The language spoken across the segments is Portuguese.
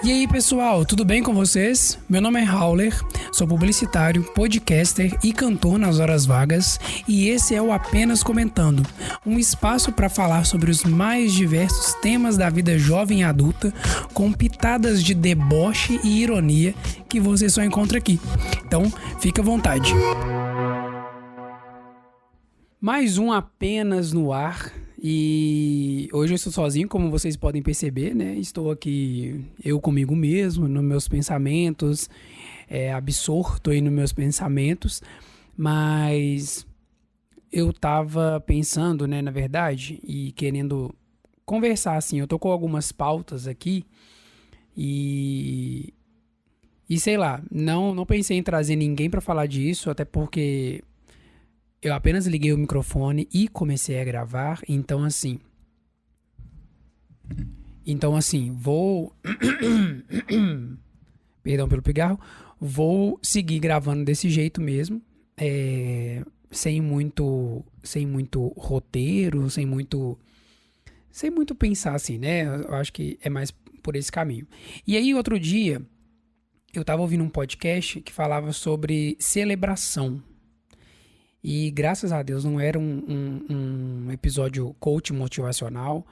E aí pessoal, tudo bem com vocês? Meu nome é Hauler, sou publicitário, podcaster e cantor nas horas vagas e esse é o Apenas Comentando, um espaço para falar sobre os mais diversos temas da vida jovem e adulta com pitadas de deboche e ironia que você só encontra aqui. Então, fica à vontade. Mais um Apenas no ar. E hoje eu estou sozinho, como vocês podem perceber, né? Estou aqui, eu comigo mesmo, nos meus pensamentos, absorto aí nos meus pensamentos, mas eu tava pensando, né, na verdade, e querendo conversar, assim, eu tô com algumas pautas aqui e sei lá, não pensei em trazer ninguém para falar disso, até porque eu apenas liguei o microfone e comecei a gravar, então assim, vou, perdão pelo pigarro, vou seguir gravando desse jeito mesmo, sem muito roteiro, sem muito pensar assim, né? Eu acho que é mais por esse caminho. E aí outro dia eu tava ouvindo um podcast que falava sobre celebração. E graças a Deus não era um episódio coach motivacional,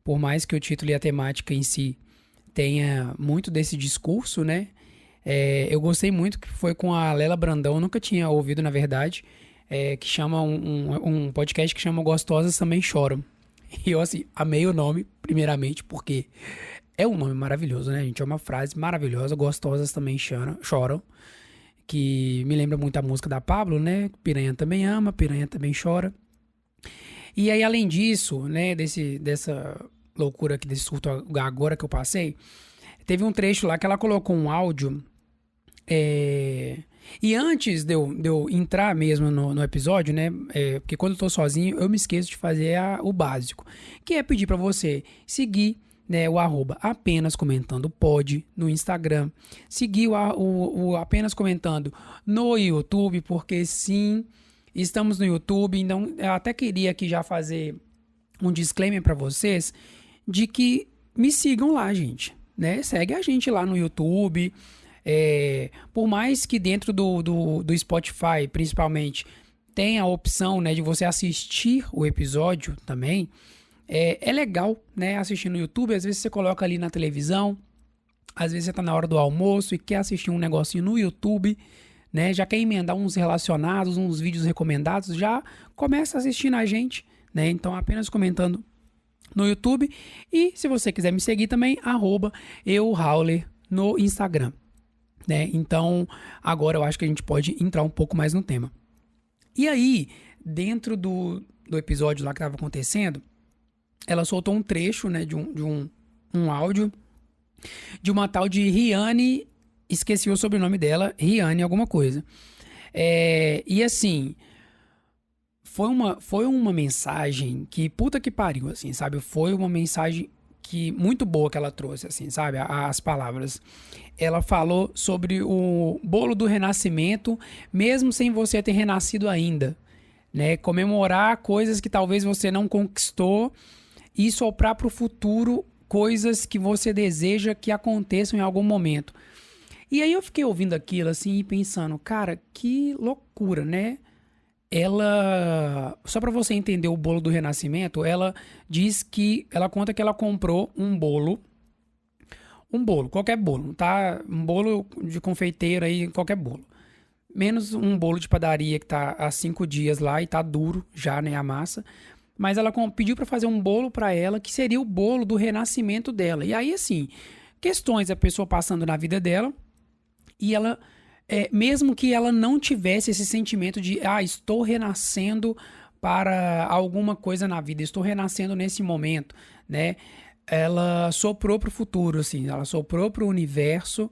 por mais que o título e a temática em si tenha muito desse discurso, né? Eu gostei muito que foi com a Lela Brandão, eu nunca tinha ouvido na verdade, que chama um podcast que chama Gostosas Também Choram. E eu assim, amei o nome, primeiramente, porque é um nome maravilhoso, né, gente? É uma frase maravilhosa, Gostosas Também Choram. Que me lembra muito a música da Pablo, né? Piranha também ama, piranha também chora. E aí, além disso, né, dessa loucura aqui, desse surto agora que eu passei, teve um trecho lá que ela colocou um áudio. E antes de eu entrar mesmo no episódio, né? Porque quando eu tô sozinho, eu me esqueço de fazer o básico, que é pedir para você seguir, né, o @ Apenas Comentando Pod no Instagram, seguir o Apenas Comentando no YouTube, porque sim, estamos no YouTube, então eu até queria aqui já fazer um disclaimer para vocês de que me sigam lá, gente, né? Segue a gente lá no YouTube, por mais que dentro do Spotify, principalmente, tenha a opção, né, de você assistir o episódio também. É legal, né, assistir no YouTube. Às vezes você coloca ali na televisão, às vezes você tá na hora do almoço e quer assistir um negocinho no YouTube, né, já quer emendar uns relacionados, uns vídeos recomendados, já começa assistindo a gente, né, então apenas comentando no YouTube. E se você quiser me seguir também, @euhauler no Instagram, né, então agora eu acho que a gente pode entrar um pouco mais no tema. E aí, dentro do episódio lá que tava acontecendo, ela soltou um trecho, né, de um áudio de uma tal de Riane, esqueci o sobrenome dela, Riane alguma coisa. E assim, foi uma mensagem que, puta que pariu, assim, sabe? Foi uma mensagem que muito boa que ela trouxe, assim, sabe? As palavras. Ela falou sobre o bolo do renascimento, mesmo sem você ter renascido ainda, né? Comemorar coisas que talvez você não conquistou e soprar para o futuro coisas que você deseja que aconteçam em algum momento. E aí eu fiquei ouvindo aquilo assim e pensando, cara, que loucura, né? Ela, só para você entender o bolo do renascimento, ela diz que, ela conta que ela comprou um bolo, qualquer bolo, tá? Um bolo de confeiteiro aí, qualquer bolo. Menos um bolo de padaria que tá há 5 dias lá e tá duro já, né, a massa. Mas ela pediu para fazer um bolo para ela, que seria o bolo do renascimento dela. E aí, assim, questões da pessoa passando na vida dela, e ela, mesmo que ela não tivesse esse sentimento de, estou renascendo para alguma coisa na vida, estou renascendo nesse momento, né? Ela soprou para o futuro, assim, ela soprou para o universo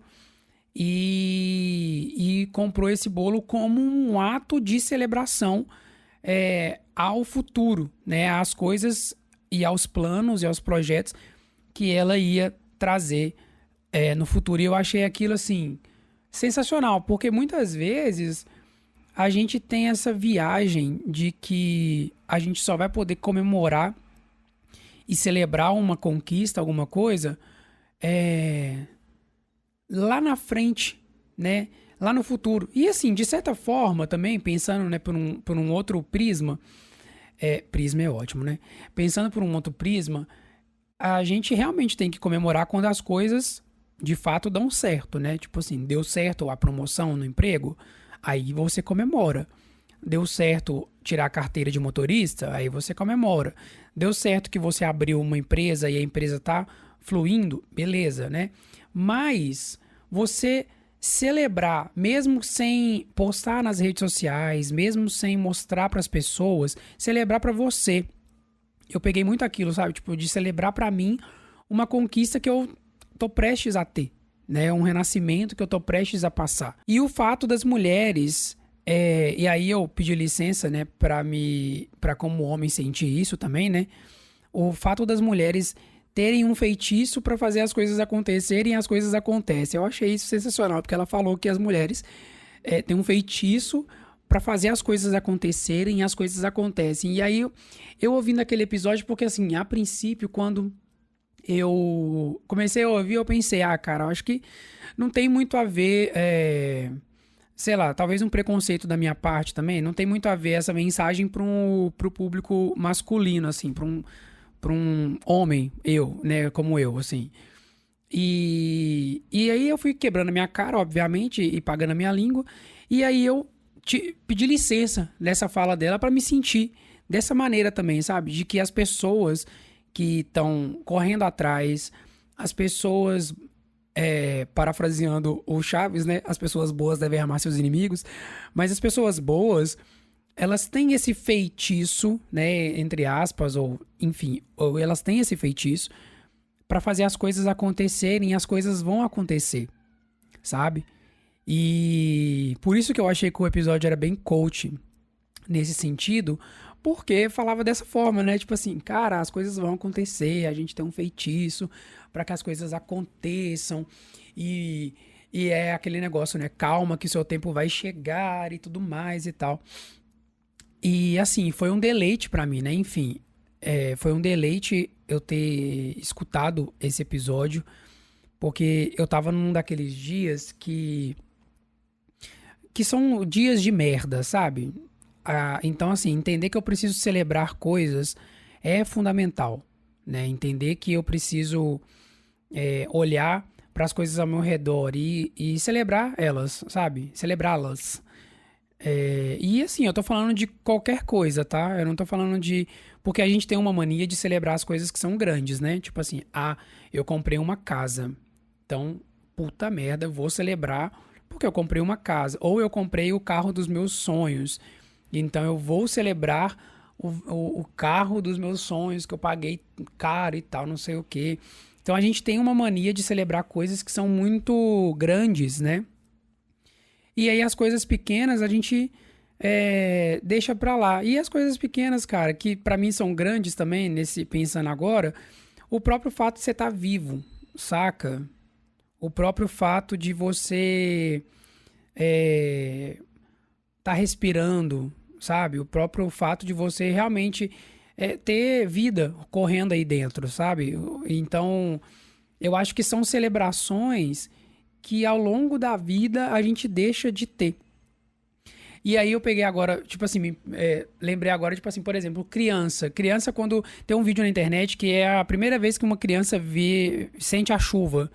e comprou esse bolo como um ato de celebração, ao futuro, né, às coisas e aos planos e aos projetos que ela ia trazer no futuro. E eu achei aquilo assim sensacional, porque muitas vezes a gente tem essa viagem de que a gente só vai poder comemorar e celebrar uma conquista, alguma coisa, lá na frente, né? Lá no futuro. E assim, de certa forma também, pensando, né, por um outro prisma, prisma é ótimo, né? Pensando por um outro prisma, a gente realmente tem que comemorar quando as coisas de fato dão certo, né? Tipo assim, deu certo a promoção no emprego, aí você comemora. Deu certo tirar a carteira de motorista, aí você comemora. Deu certo que você abriu uma empresa e a empresa tá fluindo, beleza, né? Mas você celebrar, mesmo sem postar nas redes sociais, mesmo sem mostrar para as pessoas, celebrar para você. Eu peguei muito aquilo, sabe? Tipo, de celebrar pra mim uma conquista que eu tô prestes a ter, né? Um renascimento que eu tô prestes a passar. E o fato das mulheres, e aí eu pedi licença, né, pra como homem sentir isso também, né? O fato das mulheres terem um feitiço pra fazer as coisas acontecerem e as coisas acontecem. Eu achei isso sensacional, porque ela falou que as mulheres têm um feitiço pra fazer as coisas acontecerem e as coisas acontecem. E aí eu ouvindo aquele episódio, porque assim, a princípio, quando eu comecei a ouvir, eu pensei, cara, eu acho que não tem muito a ver, sei lá, talvez um preconceito da minha parte também, não tem muito a ver essa mensagem pro público masculino, assim, pra um homem, né, como eu, assim. E aí eu fui quebrando a minha cara, obviamente, e pagando a minha língua, e aí eu pedi licença nessa fala dela pra me sentir dessa maneira também, sabe? De que as pessoas que estão correndo atrás, as pessoas, parafraseando o Chaves, né? As pessoas boas devem amar seus inimigos, mas as pessoas boas, elas têm esse feitiço, né? Entre aspas, ou enfim, ou elas têm esse feitiço pra fazer as coisas acontecerem e as coisas vão acontecer, sabe? E por isso que eu achei que o episódio era bem coach nesse sentido, porque falava dessa forma, né? Tipo assim, cara, as coisas vão acontecer, a gente tem um feitiço para que as coisas aconteçam e é aquele negócio, né? Calma que seu tempo vai chegar e tudo mais e tal. E assim, foi um deleite para mim, né? Enfim, foi um deleite eu ter escutado esse episódio, porque eu tava num daqueles dias que são dias de merda, sabe? Então, assim, entender que eu preciso celebrar coisas é fundamental, né? Entender que eu preciso olhar para as coisas ao meu redor e celebrar elas, sabe? Celebrá-las. E assim, eu tô falando de qualquer coisa, tá? Eu não tô falando de. Porque a gente tem uma mania de celebrar as coisas que são grandes, né? Tipo assim, eu comprei uma casa. Então, puta merda, eu vou celebrar porque eu comprei uma casa. Ou eu comprei o carro dos meus sonhos. Então eu vou celebrar o carro dos meus sonhos que eu paguei caro e tal, não sei o quê. Então a gente tem uma mania de celebrar coisas que são muito grandes, né? E aí as coisas pequenas a gente deixa pra lá. E as coisas pequenas, cara, que pra mim são grandes também, nesse pensando agora, o próprio fato de você estar vivo, saca? O próprio fato de você tá respirando, sabe? O próprio fato de você realmente ter vida correndo aí dentro, sabe? Então, eu acho que são celebrações que ao longo da vida a gente deixa de ter. E aí eu peguei agora, tipo assim, lembrei agora, tipo assim, por exemplo, criança. Criança, quando tem um vídeo na internet que é a primeira vez que uma criança sente a chuva.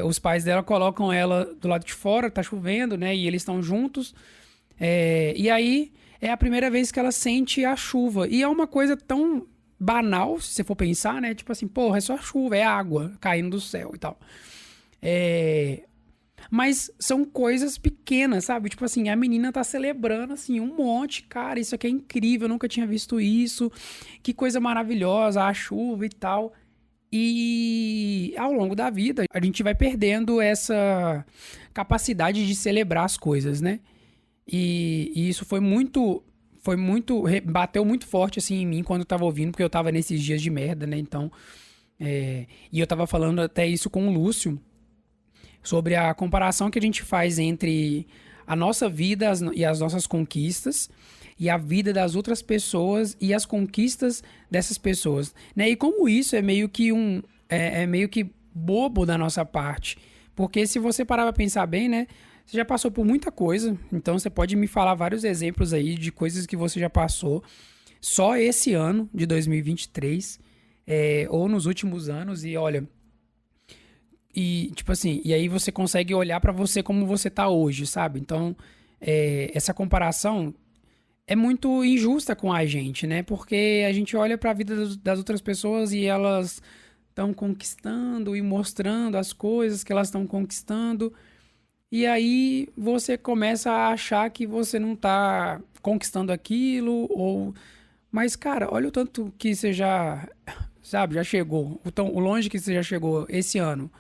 Os pais dela colocam ela do lado de fora, tá chovendo, né? E eles estão juntos. E aí é a primeira vez que ela sente a chuva. E é uma coisa tão banal, se você for pensar, né? Tipo assim, porra, é só chuva, é água caindo do céu e tal. Mas são coisas pequenas, sabe? Tipo assim, a menina tá celebrando, assim, um monte. Cara, isso aqui é incrível, eu nunca tinha visto isso. Que coisa maravilhosa, a chuva e tal. E ao longo da vida, a gente vai perdendo essa capacidade de celebrar as coisas, né? E isso bateu muito forte, assim, em mim quando eu tava ouvindo, porque eu tava nesses dias de merda, né? Então, e eu tava falando até isso com o Lúcio, sobre a comparação que a gente faz entre a nossa vida e as nossas conquistas e a vida das outras pessoas e as conquistas dessas pessoas, né? E como isso é meio que bobo da nossa parte, Porque se você parar pra pensar bem, né? Você já passou por muita coisa, então você pode me falar vários exemplos aí de coisas que você já passou só esse ano de 2023, ou nos últimos anos, e olha, e tipo assim, e aí você consegue olhar pra você como você tá hoje, sabe? Então, essa comparação é muito injusta com a gente, né? Porque a gente olha pra vida das outras pessoas e elas estão conquistando e mostrando as coisas que elas estão conquistando. E aí você começa a achar que você não tá conquistando aquilo, ou. Mas, cara, olha o tanto que você já, sabe, já chegou, o longe que você já chegou esse ano,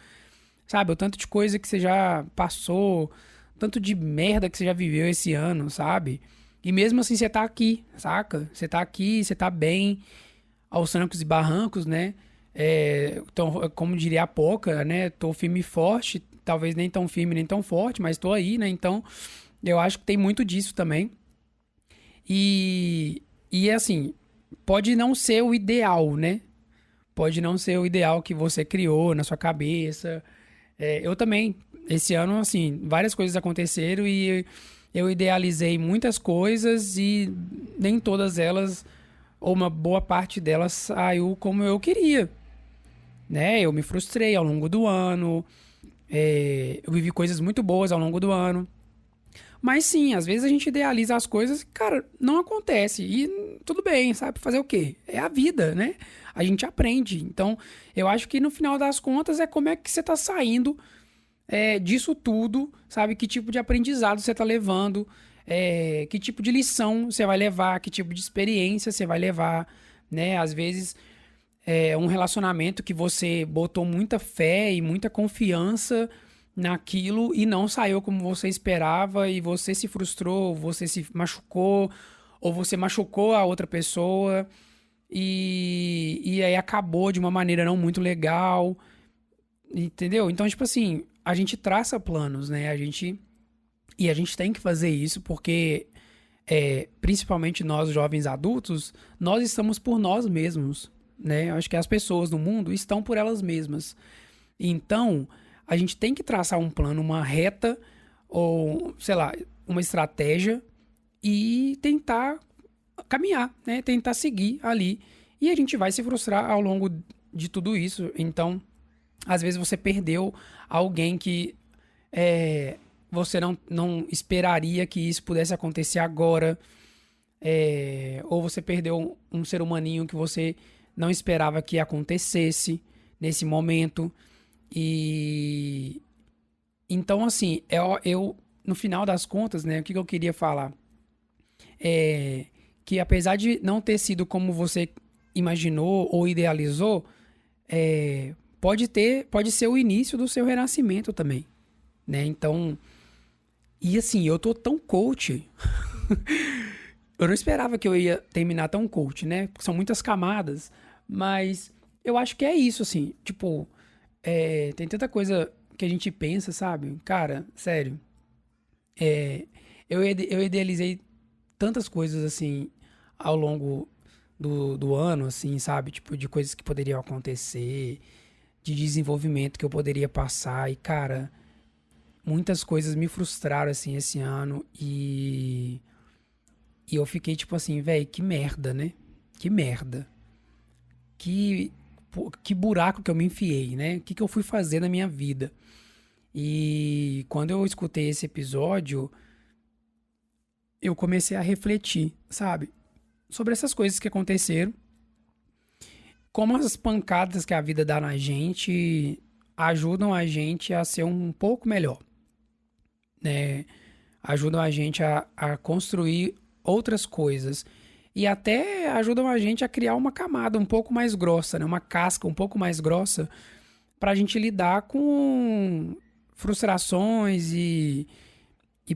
sabe? O tanto de coisa que você já passou, o tanto de merda que você já viveu esse ano, sabe? E mesmo assim você tá aqui, saca? Você tá aqui, você tá bem, aos trancos e barrancos, né? Então, como diria a Poca, né? Tô firme e forte, talvez nem tão firme nem tão forte, mas tô aí, né? Então, eu acho que tem muito disso também. E assim, pode não ser o ideal, né? Pode não ser o ideal que você criou na sua cabeça. Eu também, esse ano, assim, várias coisas aconteceram e eu idealizei muitas coisas e nem todas elas, ou uma boa parte delas, saiu como eu queria, né? Eu me frustrei ao longo do ano, eu vivi coisas muito boas ao longo do ano. Mas sim, às vezes a gente idealiza as coisas e, cara, não acontece. E tudo bem, sabe? Fazer o quê? É a vida, né? A gente aprende. Então, eu acho que no final das contas é como é que você tá saindo disso tudo, sabe? Que tipo de aprendizado você tá levando, que tipo de lição você vai levar, que tipo de experiência você vai levar, né? Às vezes um relacionamento que você botou muita fé e muita confiança naquilo e não saiu como você esperava e você se frustrou, você se machucou ou você machucou a outra pessoa e aí acabou de uma maneira não muito legal, entendeu? Então, tipo assim, a gente traça planos, né? E a gente tem que fazer isso porque, principalmente nós jovens adultos, nós estamos por nós mesmos, né? Eu acho que as pessoas no mundo estão por elas mesmas. Então, a gente tem que traçar um plano, uma reta, ou, sei lá, uma estratégia e tentar caminhar, né? Tentar seguir ali. E a gente vai se frustrar ao longo de tudo isso. Então, às vezes você perdeu alguém que você não esperaria que isso pudesse acontecer agora. Ou você perdeu um ser humaninho que você não esperava que acontecesse nesse momento. E então, assim, eu no final das contas, né, o que eu queria falar é que apesar de não ter sido como você imaginou ou idealizou, pode ser o início do seu renascimento também, né? Então, e assim, eu tô tão coach. Eu não esperava que eu ia terminar tão coach, né? Porque são muitas camadas, mas eu acho que é isso, assim, tipo, tem tanta coisa que a gente pensa, sabe? Cara, sério, eu idealizei tantas coisas, assim, ao longo do ano, assim, sabe? Tipo, de coisas que poderiam acontecer, de desenvolvimento que eu poderia passar. E, cara, muitas coisas me frustraram, assim, esse ano. E eu fiquei, tipo assim, velho, que merda, né? Que merda. Que, que buraco que eu me enfiei, né? O que, que eu fui fazer na minha vida? E quando eu escutei esse episódio, eu comecei a refletir, sabe? Sobre essas coisas que aconteceram, como as pancadas que a vida dá na gente ajudam a gente a ser um pouco melhor, né? Ajudam a gente a construir outras coisas e até ajudam a gente a criar uma camada um pouco mais grossa, né? Uma casca um pouco mais grossa para a gente lidar com frustrações e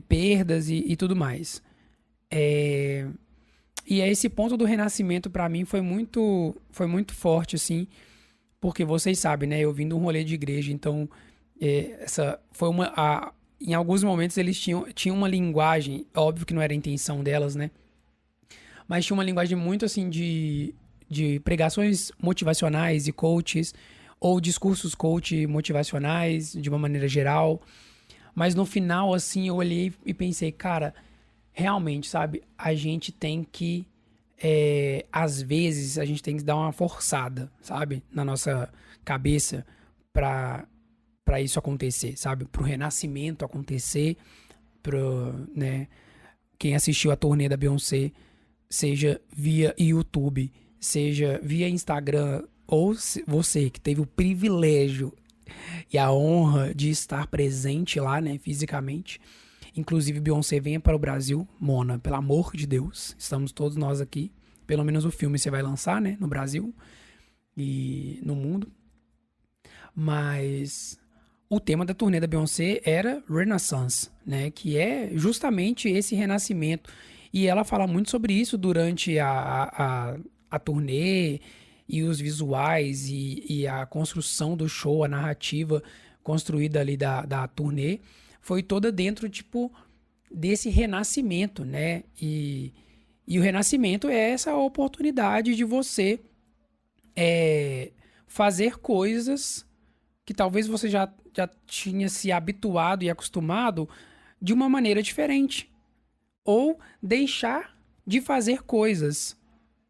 perdas e tudo mais. E esse ponto do renascimento para mim foi muito forte, assim, porque vocês sabem, né? Eu vim de um rolê de igreja, então essa foi em alguns momentos eles tinham uma linguagem, óbvio que não era a intenção delas, né? Mas tinha uma linguagem muito assim de pregações motivacionais e coaches, ou discursos coach motivacionais de uma maneira geral. Mas no final, assim, eu olhei e pensei, cara, realmente, sabe, a gente tem que, às vezes, a gente tem que dar uma forçada, sabe, na nossa cabeça pra, pra isso acontecer, sabe, pro renascimento acontecer, né, quem assistiu a turnê da Beyoncé, seja via YouTube, seja via Instagram, ou você que teve o privilégio e a honra de estar presente lá, né, fisicamente. Inclusive, Beyoncé, venha para o Brasil. Mona, pelo amor de Deus, estamos todos nós aqui. Pelo menos o filme você vai lançar, né, no Brasil e no mundo. Mas o tema da turnê da Beyoncé era Renaissance, né, que é justamente esse renascimento. E ela fala muito sobre isso durante a turnê e os visuais e a construção do show, a narrativa construída ali da turnê, foi toda dentro, tipo, desse renascimento, né? E o renascimento é essa oportunidade de você fazer coisas que talvez você já tinha se habituado e acostumado de uma maneira diferente. Ou deixar de fazer coisas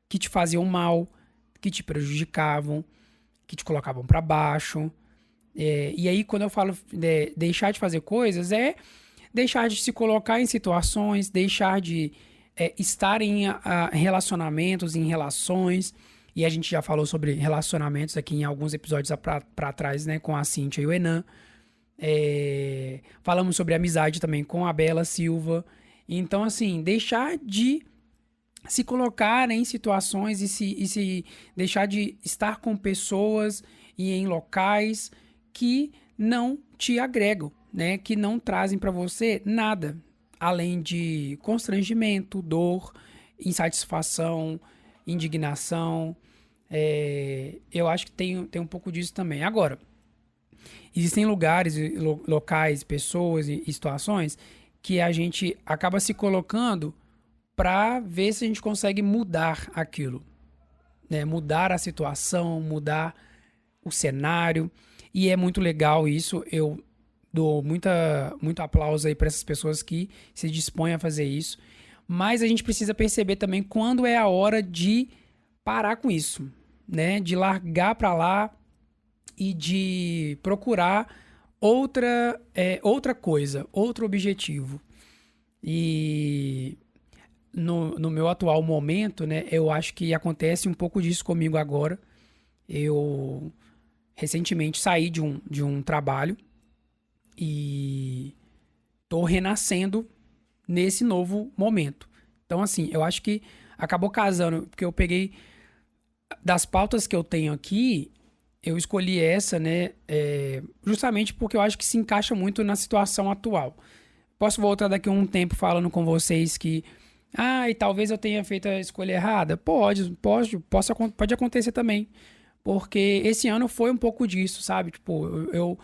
que te faziam mal, que te prejudicavam, que te colocavam para baixo. E aí, quando eu falo deixar de fazer coisas, é deixar de se colocar em situações, deixar de estar em relacionamentos, em relações. E a gente já falou sobre relacionamentos aqui em alguns episódios para trás, né, com a Cíntia e o Enan. Falamos sobre amizade também com a Bela Silva. Então, assim, deixar de se colocar em situações e se deixar de estar com pessoas e em locais que não te agregam, né? Que não trazem para você nada, além de constrangimento, dor, insatisfação, indignação. Eu acho que tem um pouco disso também. Agora, existem lugares, locais, pessoas e situações que a gente acaba se colocando para ver se a gente consegue mudar aquilo, né? Mudar a situação, mudar o cenário. E é muito legal isso. Eu dou muito aplauso aí para essas pessoas que se dispõem a fazer isso. Mas a gente precisa perceber também quando é a hora de parar com isso, né? De largar para lá e de procurar outra coisa, outro objetivo. E no meu atual momento, né, eu acho que acontece um pouco disso comigo agora. Eu recentemente saí de um trabalho e tô renascendo nesse novo momento. Então, assim, eu acho que acabou casando, porque eu peguei das pautas que eu tenho aqui, eu escolhi essa, né, justamente porque eu acho que se encaixa muito na situação atual. Posso voltar daqui a um tempo falando com vocês que e talvez eu tenha feito a escolha errada? Pode acontecer também. Porque esse ano foi um pouco disso, sabe? Tipo, eu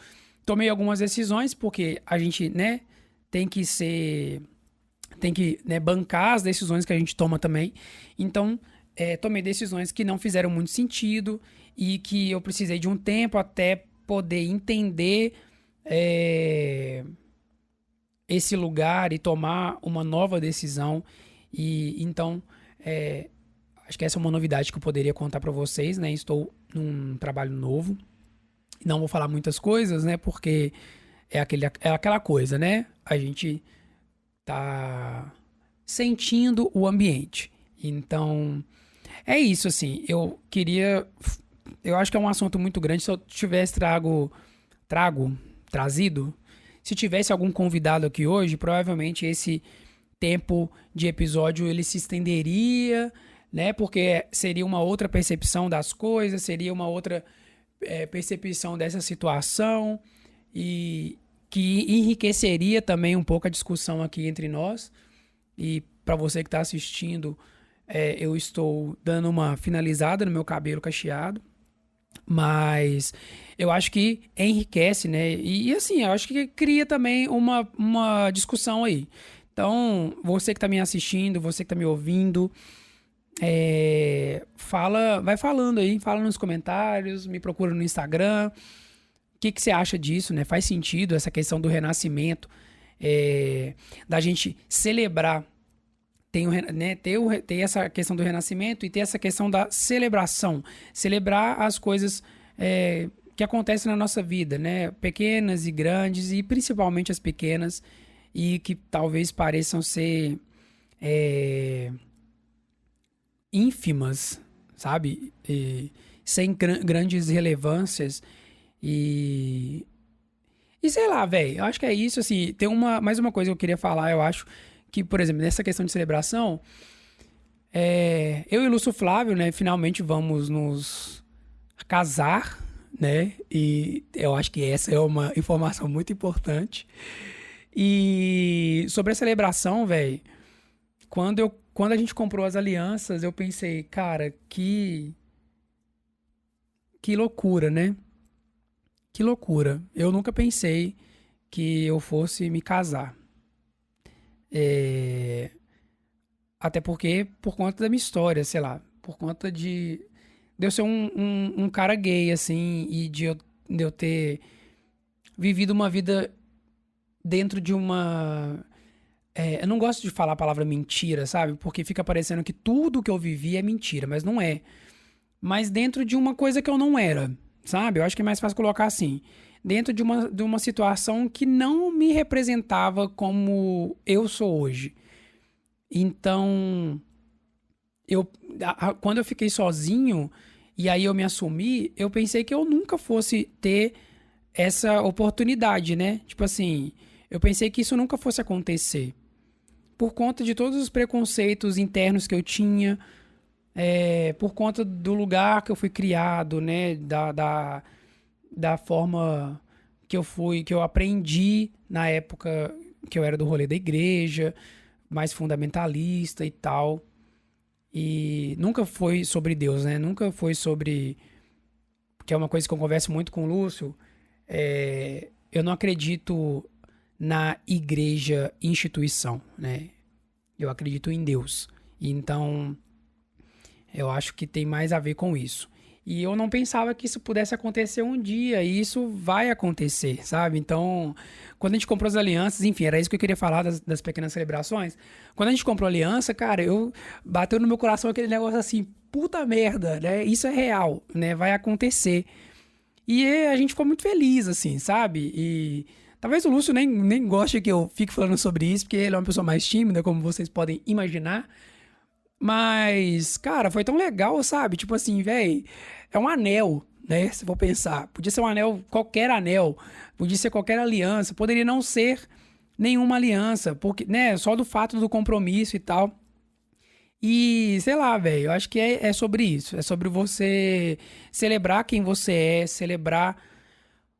tomei algumas decisões, porque a gente, né, tem que, né, bancar as decisões que a gente toma também. Então, tomei decisões que não fizeram muito sentido e que eu precisei de um tempo até poder entender esse lugar e tomar uma nova decisão. E então, acho que essa é uma novidade que eu poderia contar para vocês, né? Estou num trabalho novo. Não vou falar muitas coisas, né? Porque é aquela coisa, né? A gente tá sentindo o ambiente. Então, é isso, assim. Eu acho que é um assunto muito grande. Se eu tivesse trazido, se tivesse algum convidado aqui hoje, provavelmente esse tempo de episódio ele se estenderia, né? Porque seria uma outra percepção das coisas, seria uma outra percepção dessa situação e que enriqueceria também um pouco a discussão aqui entre nós. E para você que está assistindo, eu estou dando uma finalizada no meu cabelo cacheado, mas eu acho que enriquece, né? E assim, eu acho que cria também uma discussão aí. Então, você que está me assistindo, você que está me ouvindo, vai falando aí, fala nos comentários, me procura no Instagram. O que você acha disso, né? Faz sentido essa questão do renascimento, da gente celebrar, ter essa questão do renascimento e ter essa questão da celebração, celebrar as coisas que acontecem na nossa vida, né? Pequenas e grandes, e principalmente as pequenas, e que talvez pareçam ser ínfimas, sabe? Sem grandes relevâncias. E sei lá, velho, eu acho que é isso, assim, tem mais uma coisa que eu queria falar, eu acho, que, por exemplo, nessa questão de celebração, eu e o Lúcio Flávio, né, finalmente vamos nos casar, né, e eu acho que essa é uma informação muito importante. E sobre a celebração, velho, quando a gente comprou as alianças, eu pensei, cara, que loucura, né? Que loucura. Eu nunca pensei que eu fosse me casar. É, Até porque, por conta da minha história, sei lá, por conta de eu ser um cara gay, assim, e de eu ter vivido uma vida dentro de uma. Eu não gosto de falar a palavra mentira, sabe? Porque fica parecendo que tudo que eu vivi é mentira, mas não é. Mas dentro de uma coisa que eu não era, sabe? Eu acho que é mais fácil colocar assim. Dentro de uma situação que não me representava como eu sou hoje. Então, quando eu fiquei sozinho e aí eu me assumi, eu pensei que eu nunca fosse ter essa oportunidade, né? Tipo assim, eu pensei que isso nunca fosse acontecer. Por conta de todos os preconceitos internos que eu tinha, por conta do lugar que eu fui criado, né? Da forma que eu aprendi na época que eu era do rolê da igreja, mais fundamentalista e tal. E nunca foi sobre Deus, né? Nunca foi sobre. Que é uma coisa que eu converso muito com o Lúcio. Eu não acredito na igreja instituição, né? Eu acredito em Deus. Então, eu acho que tem mais a ver com isso. E eu não pensava que isso pudesse acontecer um dia, e isso vai acontecer, sabe? Então, quando a gente comprou as alianças, enfim, era isso que eu queria falar das pequenas celebrações. Quando a gente comprou a aliança, cara, bateu no meu coração aquele negócio assim, puta merda, né? Isso é real, né? Vai acontecer. E a gente ficou muito feliz, assim, sabe? E talvez o Lúcio nem goste que eu fique falando sobre isso, porque ele é uma pessoa mais tímida, como vocês podem imaginar. Mas, cara, foi tão legal, sabe? Tipo assim, velho, é um anel, né? Se for pensar. Podia ser um anel, qualquer anel. Podia ser qualquer aliança. Poderia não ser nenhuma aliança, porque, né? Só do fato do compromisso e tal. E, sei lá, velho, eu acho que é sobre isso. É sobre você celebrar quem você é, celebrar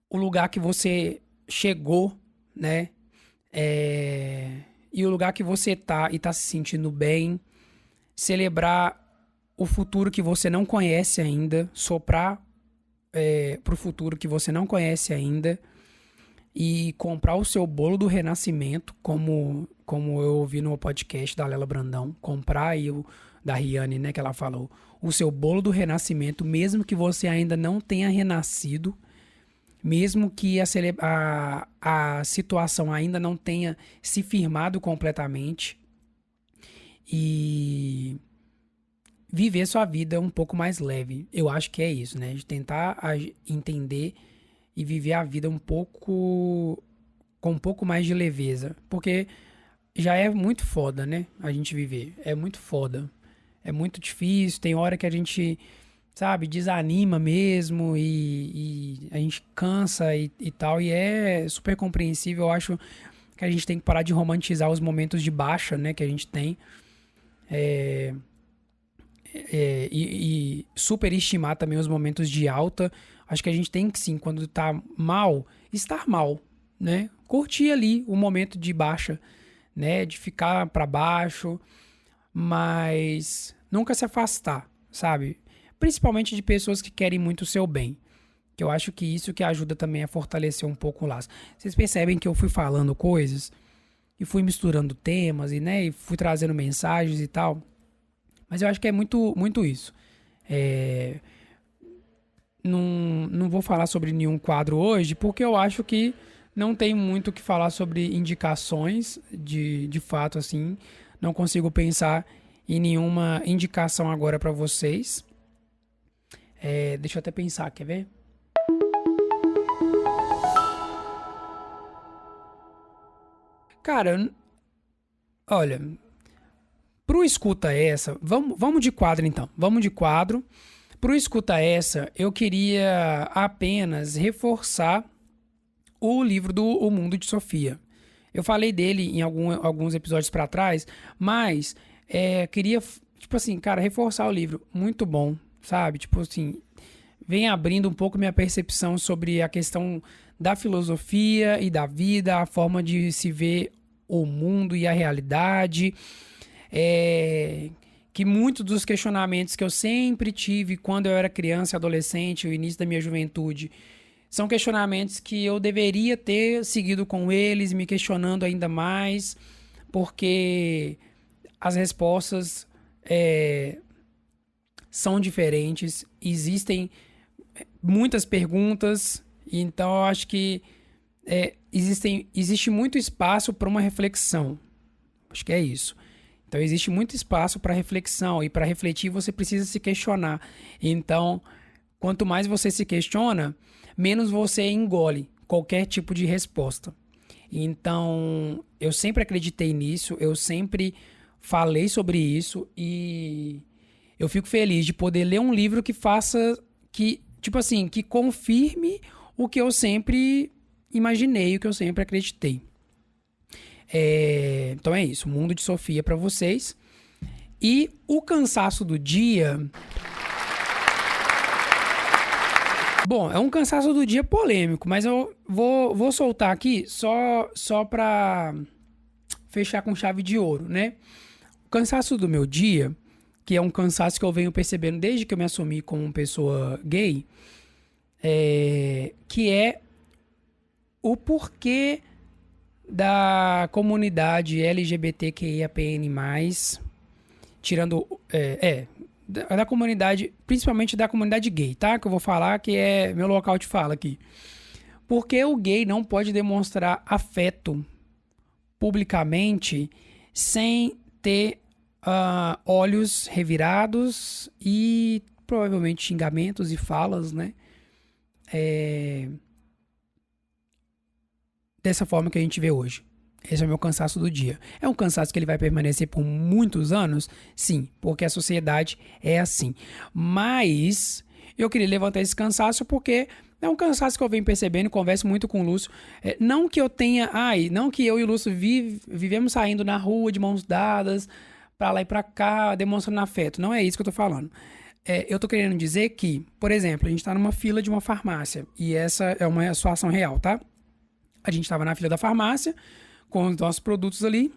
o lugar que você chegou, né? E o lugar que você tá e tá se sentindo bem. Celebrar o futuro que você não conhece ainda, soprar pro futuro que você não conhece ainda e comprar o seu bolo do renascimento, como eu ouvi no podcast da Lela Brandão, comprar aí o da Riane, né, que ela falou, o seu bolo do renascimento, mesmo que você ainda não tenha renascido, mesmo que a situação ainda não tenha se firmado completamente, e viver sua vida um pouco mais leve. Eu acho que é isso, né? De tentar entender e viver a vida com um pouco mais de leveza. Porque já é muito foda, né? A gente viver. É muito foda. É muito difícil. Tem hora que a gente, sabe, desanima mesmo e a gente cansa e tal. E é super compreensível. Eu acho que a gente tem que parar de romantizar os momentos de baixa, né? Que a gente tem. E superestimar também os momentos de alta. Acho que a gente tem que sim, quando tá mal, estar mal, né? Curtir ali o momento de baixa, né? De ficar para baixo, mas nunca se afastar, sabe? Principalmente de pessoas que querem muito o seu bem. Que eu acho que isso que ajuda também a fortalecer um pouco o laço. Vocês percebem que eu fui falando coisas e fui misturando temas e, né, e fui trazendo mensagens e tal. Mas eu acho que é muito, muito isso. Não vou falar sobre nenhum quadro hoje, porque eu acho que não tem muito o que falar sobre indicações de fato, assim. Não consigo pensar em nenhuma indicação agora para vocês. Deixa eu até pensar, quer ver? Cara, olha, pro escuta essa, vamos de quadro então. Vamos de quadro. Pro escuta essa, eu queria apenas reforçar o livro do O Mundo de Sofia. Eu falei dele em alguns episódios para trás, mas queria, tipo assim, cara, reforçar o livro. Muito bom, sabe? Tipo assim, vem abrindo um pouco minha percepção sobre a questão da filosofia e da vida, a forma de se ver o mundo e a realidade. Que muitos dos questionamentos que eu sempre tive quando eu era criança e adolescente, o início da minha juventude, são questionamentos que eu deveria ter seguido com eles, me questionando ainda mais, porque as respostas são diferentes, existem muitas perguntas, então eu acho que existe muito espaço para uma reflexão. Acho que é isso. Então existe muito espaço para reflexão e para refletir você precisa se questionar. Então, quanto mais você se questiona, menos você engole qualquer tipo de resposta. Então, eu sempre acreditei nisso, eu sempre falei sobre isso e eu fico feliz de poder ler um livro que faça, que, tipo assim, que confirme o que eu sempre imaginei, o que eu sempre acreditei. Então é isso, Mundo de Sofia para vocês. E o cansaço do dia... Bom, é um cansaço do dia polêmico, mas eu vou soltar aqui só para fechar com chave de ouro, né? O cansaço do meu dia, que é um cansaço que eu venho percebendo desde que eu me assumi como pessoa gay, que é o porquê da comunidade LGBTQIAPN+, tirando... da comunidade, principalmente da comunidade gay, tá? Que eu vou falar que é meu local de fala aqui. Porque o gay não pode demonstrar afeto publicamente sem ter olhos revirados e provavelmente xingamentos e falas, né? Dessa forma que a gente vê hoje. Esse é o meu cansaço do dia. É um cansaço que ele vai permanecer por muitos anos? Sim, porque a sociedade é assim. Mas eu queria levantar esse cansaço porque é um cansaço que eu venho percebendo, converso muito com o Lúcio. Não que eu tenha... não que eu e o Lúcio vivemos saindo na rua de mãos dadas, pra lá e pra cá, demonstrando afeto. Não é isso que eu tô falando. Eu tô querendo dizer que, por exemplo, a gente tá numa fila de uma farmácia. E essa é uma situação real, tá? A gente tava na fila da farmácia com os nossos produtos ali,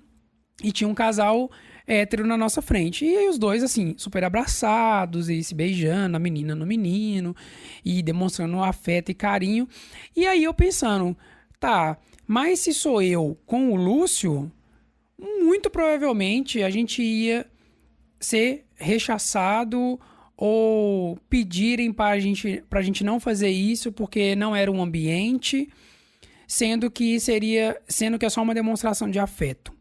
e tinha um casal hétero na nossa frente. E aí os dois, assim, super abraçados e se beijando, a menina no menino, e demonstrando afeto e carinho. E aí eu pensando, tá, mas se sou eu com o Lúcio, muito provavelmente a gente ia ser rechaçado ou pedirem pra gente não fazer isso porque não era um ambiente, sendo que é só uma demonstração de afeto.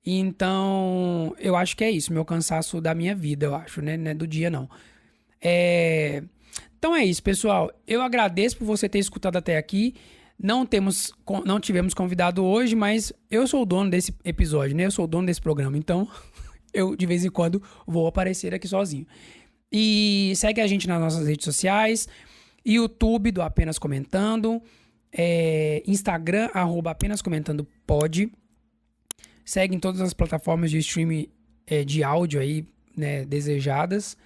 Então, eu acho que é isso, meu cansaço da minha vida, eu acho, né? Não é do dia, não. Então é isso, pessoal. Eu agradeço por você ter escutado até aqui. Não tivemos convidado hoje, mas eu sou o dono desse episódio, né? Eu sou o dono desse programa, então eu, de vez em quando, vou aparecer aqui sozinho. E segue a gente nas nossas redes sociais, YouTube do Apenas Comentando, Instagram, @apenascomentandopod. Segue em todas as plataformas de streaming de áudio aí, né, desejadas.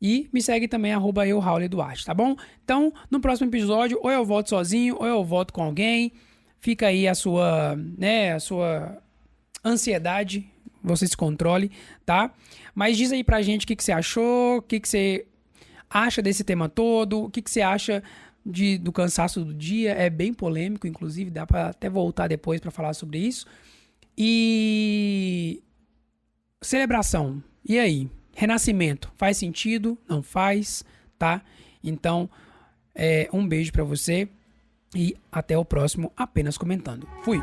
E me segue também, @euRauleDuarte, tá bom? Então, no próximo episódio, ou eu volto sozinho, ou eu volto com alguém. Fica aí a sua ansiedade, você se controle, tá? Mas diz aí pra gente o que você achou, o que você acha desse tema todo, o que você acha do cansaço do dia. É bem polêmico, inclusive, dá pra até voltar depois pra falar sobre isso. E celebração, e aí? Renascimento, faz sentido? Não faz, tá? Então, um beijo pra você e até o próximo Apenas Comentando. Fui!